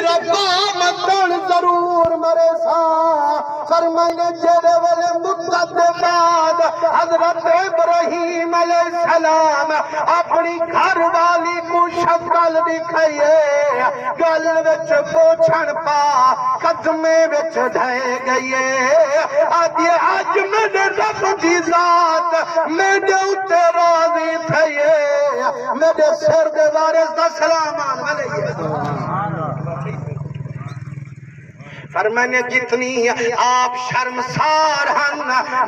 ربا مدن ضرور مرے سا فرمائے جڑے والے مدت بعد حضرت ابراہیم علیہ السلام اپنی گھر والی کو شکل دکھائیے گل وچ پوچھن پا قدمے وچ ڈھے گئیے آدھی آج میرے رب دی ذات میرے اتے راضی تھئیے میرے سر دے وارث دا سلامان علیہ فرمانے جتنی آپ شرمسار ہن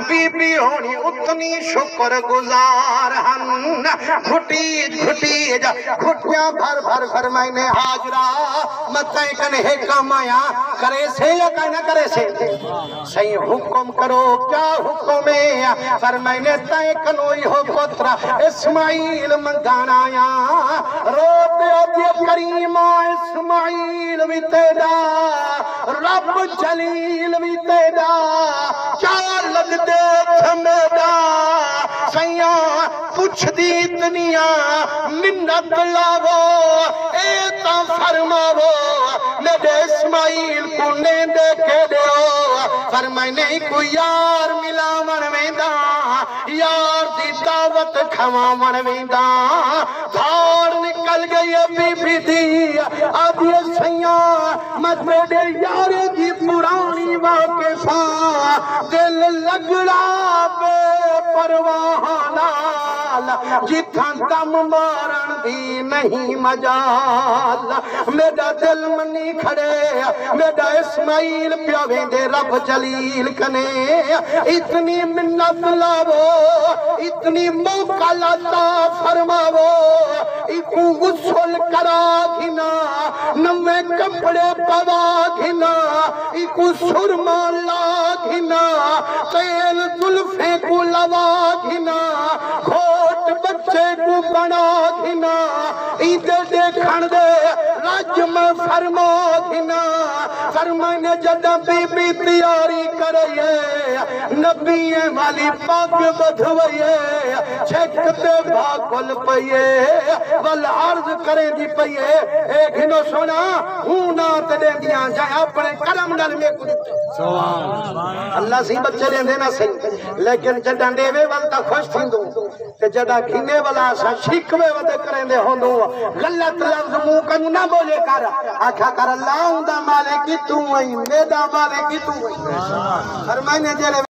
بی بی ہونی اتنی شکر گزار ہن گھٹی گھٹی گھٹیاں بھر بھر فرمانے حاجرہ متائیں کنے کام آیا کرے سے یا کہنا کرے سے صحیح حکم کرو کیا حکم ہے فرمانے تائیں کنوئی ہو پترہ اسماعیل منگانا آیا رو دے کریمہ اسماعیل بھی تیرا رب جلیل بھی تیرا کیا لگ دے تھمیدا سیاں پوچھ دی دنیا منت لاو اے تا فرماو میرے اسماعیل کو نیندے کے دیو فرمائے نہیں کوئی یار ملا من ویندہ یار دی دعوت کھوا من ویندہ دھار نکل گئی بی بی دی آدھی سیاں مت میرے یار دی پرانی واقفہ دل لگڑا بے پرواہانا جتھاں دم مارن بھی نہیں مجال میرا دل منی کھڑے میرا اسماعیل پیاویں دے رب جلیل کنے اتنی منت لاو اتنی موقع لاتا فرماو ایکو غسل کرا گھنا نمے کپڑے پوا گھنا ایکو سرما لا گھنا تیل ظلفیں کو لوا گھنا گھوٹ بچے کو بنا گھنا ایدے دیکھن دے راجم فرما گھنا فرمانے جدہ بی بی تیاری کرئیے نبی والی پاک بدھوئیے چھکتے بھاگل پئیے والعرض کریں دی پئیے اے گھنو سونا ہونات دے دیاں جائے اپنے کرم نل میں کچھ اللہ سی بچے دیں دینا صحیح لیکن جدہ ڈیوے والتا خوش تھی دوں کہ جدہ گھنے والا سا شکوے ودے کریں دے ہوں دوں غلط لفظ مو کنو نہ بولے کر آکھا کر اللہ ہوں دا مالے کی تو وہی میدا مالے کی تو وہی فرمائنے جلے